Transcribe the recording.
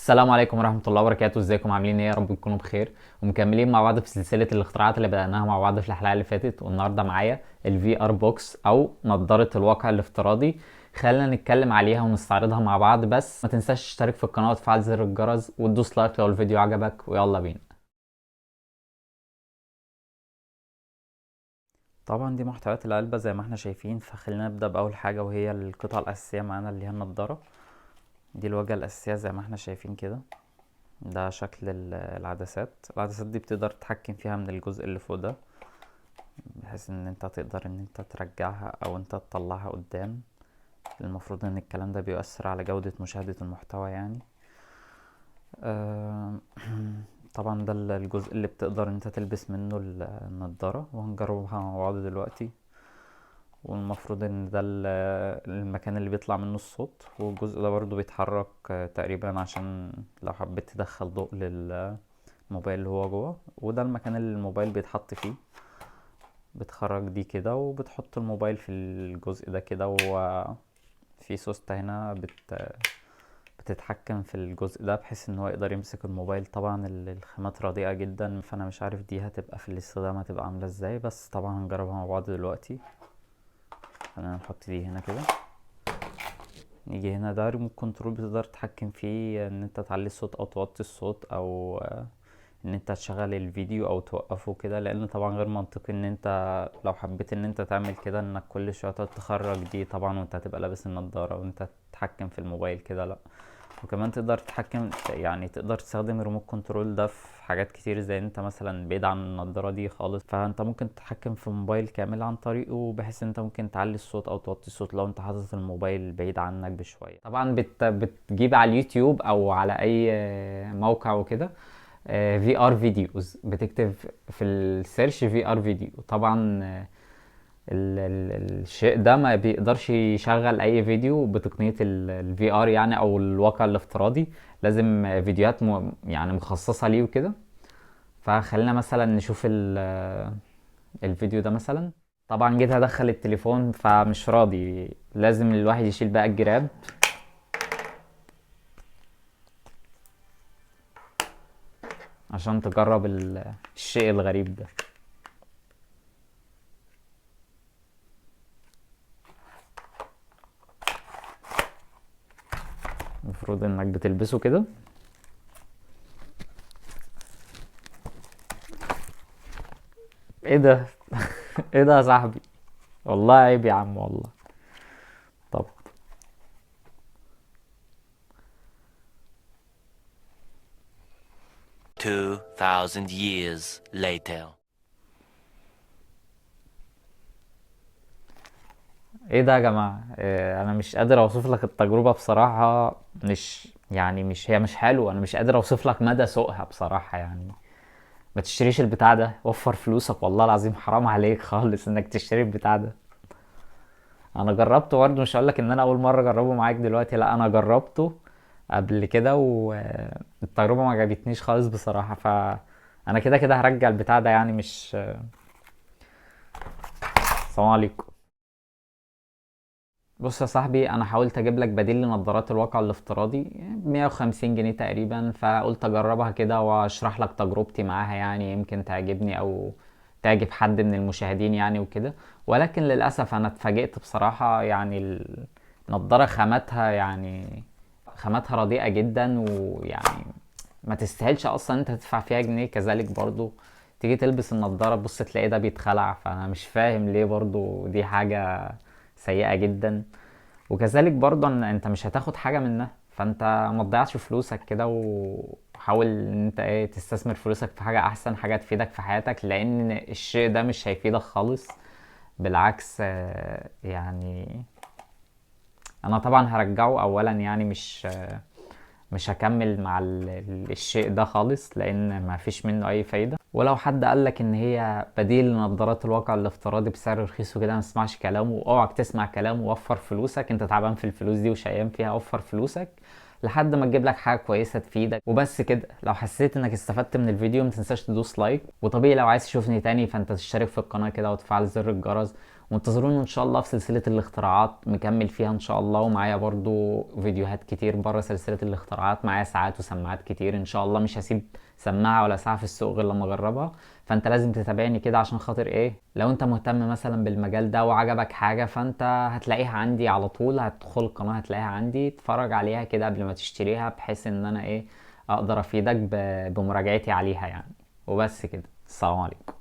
السلام عليكم ورحمة الله وبركاته. ازيكم عاملين ايه؟ يا رب تكونوا بخير ومكملين مع بعض في سلسلة الاختراعات اللي بدأناها مع بعض في الحلقة اللي فاتت. والنهاردة معايا الفي ار بوكس او نظارة الواقع الافتراضي. خلينا نتكلم عليها ونستعرضها مع بعض، بس ما تنساش تشترك في القناة وتفعل زر الجرس وتدوس لايك لو الفيديو عجبك، ويلا بينا. طبعا دي محتويات العلبة زي ما احنا شايفين، فخلينا نبدأ بأول حاجة وهي القطعة الأساسية معانا اللي هي النضارة. دي الواجهة الأساسية زي ما احنا شايفين كده. ده شكل العدسات دي بتقدر تتحكم فيها من الجزء اللي فوق ده، بحيث ان انت تقدر ان انت ترجعها او انت تطلعها قدام. المفروض ان الكلام ده بيؤثر على جودة مشاهدة المحتوى يعني. آه، طبعا ده الجزء اللي بتقدر انت تلبس منه النضارة، وهنجربها مع بعض دلوقتي. والمفروض ان ده المكان اللي بيطلع منه الصوت، والجزء ده برضو بيتحرك تقريبا عشان لو حبيت تدخل ضوء للموبايل اللي هو جوه. وده المكان اللي الموبايل بيتحط فيه. بتخرج دي كده وبتحط الموبايل في الجزء ده كده، وفي سوستة هنا بتتحكم في الجزء ده بحيث ان هو يقدر يمسك الموبايل. طبعا الخامات رديئة جدا، فانا مش عارف دي هتبقى في الاستخدام هتبقى عاملة ازاي، بس طبعا هنجربها مع بعض دلوقتي. خلينا نحط دي هنا كده. نيجي هنا، ده ريموت كنترول بتقدر تتحكم فيه ان انت تعلي الصوت او توطي الصوت، او ان انت تشغل الفيديو او توقفه كده. لان طبعا غير منطقي ان انت لو حبيت ان انت تعمل كده انك كل شويه تقعد تخرج دي طبعا وانت هتبقى لابس النضاره وانت تتحكم في الموبايل كده، لا. وكمان تقدر تتحكم، يعني تقدر تستخدم الريموت كنترول ده في حاجات كتير، زي انت مثلا بعيد عن النضاره دي خالص، فانت ممكن تتحكم في الموبايل كامل عن طريقه، بحيث انت ممكن تعلي الصوت او توطي الصوت لو انت حاطط الموبايل بعيد عنك بشويه. طبعا بتجيب على اليوتيوب او على اي موقع وكده في ار فيديوز، بتكتب في السيرش في ار فيديو. طبعا الشيء ده ما بيقدرش يشغل اي فيديو بتقنية الفي ار يعني، او الواقع الافتراضي. لازم فيديوهات يعني مخصصة ليه وكده. فخلينا مثلا نشوف الفيديو ده مثلا. طبعا جيت هدخل التليفون فمش راضي، لازم الواحد يشيل بقى الجراب عشان تجرب الشيء الغريب ده. المفروض انك بتلبسه كده. ايه ده؟ ايه ده يا صاحبي؟ والله عيب يا عم والله. طب 2,000 years later. ايه ده يا جماعة؟ انا مش قادر اوصف لك التجربة بصراحة. مش هي مش حلوة. انا مش قادر اوصف لك مدى سوءها بصراحة يعني. ما تشتريش البتاع ده، وفر فلوسك والله العظيم، حرام عليك خالص انك تشتري البتاع ده. انا جربته برضه، مش هقولك ان انا اول مرة اجربه معاك دلوقتي، لا انا جربته قبل كده والتجربة ما عجبتنيش خالص بصراحة. انا كده كده هرجع البتاع ده يعني، مش. السلام عليكم. بص يا صاحبي، انا حاولت اجيب لك بديل لنظارات الواقع الافتراضي ب 150 جنيه تقريبا، فقلت اجربها كده واشرح لك تجربتي معاها، يعني يمكن تعجبني او تعجب حد من المشاهدين يعني وكده. ولكن للاسف انا اتفاجئت بصراحة، يعني النضارة خاماتها رديئة جدا، ويعني ما تستاهلش اصلا انت تدفع فيها جنيه. كذلك برضو تيجي تلبس النضارة تبص تلاقي ده بيتخلع، فانا مش فاهم ليه برضو. دي حاجة سيئة جدا. وكذلك برضه ان انت مش هتاخد حاجة منها، فانت ما تضيعش فلوسك كده، وحاول ان انت تستثمر فلوسك في حاجة احسن، حاجة تفيدك في حياتك، لان الشيء ده مش هيفيدك خالص. بالعكس يعني انا طبعا هرجعه اولا، يعني مش هكمل مع الشيء ده خالص، لان ما فيش منه اي فايدة. ولو حد قالك ان هي بديل لنظارات الواقع الافتراضي بسعر رخيص وكده، ما تسمعش كلامه، واوعك تسمع كلامه. وفر فلوسك، انت تعبان في الفلوس دي وشقيان فيها. وفر فلوسك لحد ما تجيب لك حاجه كويسه تفيدك وبس كده. لو حسيت انك استفدت من الفيديو ما تنساش تدوس لايك، وطبيعي لو عايز تشوفني تاني فانت تشترك في القناه كده وتفعل زر الجرس، وانتظروني ان شاء الله في سلسلة الاختراعات، مكمل فيها ان شاء الله، ومعايا برضو فيديوهات كتير بره سلسلة الاختراعات، معايا ساعات وسماعات كتير ان شاء الله. مش هسيب سماعة ولا ساعة في السوق غير لما اجربها. فانت لازم تتابعني كده عشان خاطر ايه، لو انت مهتم مثلا بالمجال ده وعجبك حاجة فانت هتلاقيها عندي على طول، هتدخل القناة هتلاقيها عندي، اتفرج عليها كده قبل ما تشتريها، بحيث ان انا ايه اقدر افيدك بمراجعتي عليها يعني. وبس كده، السلام عليكم.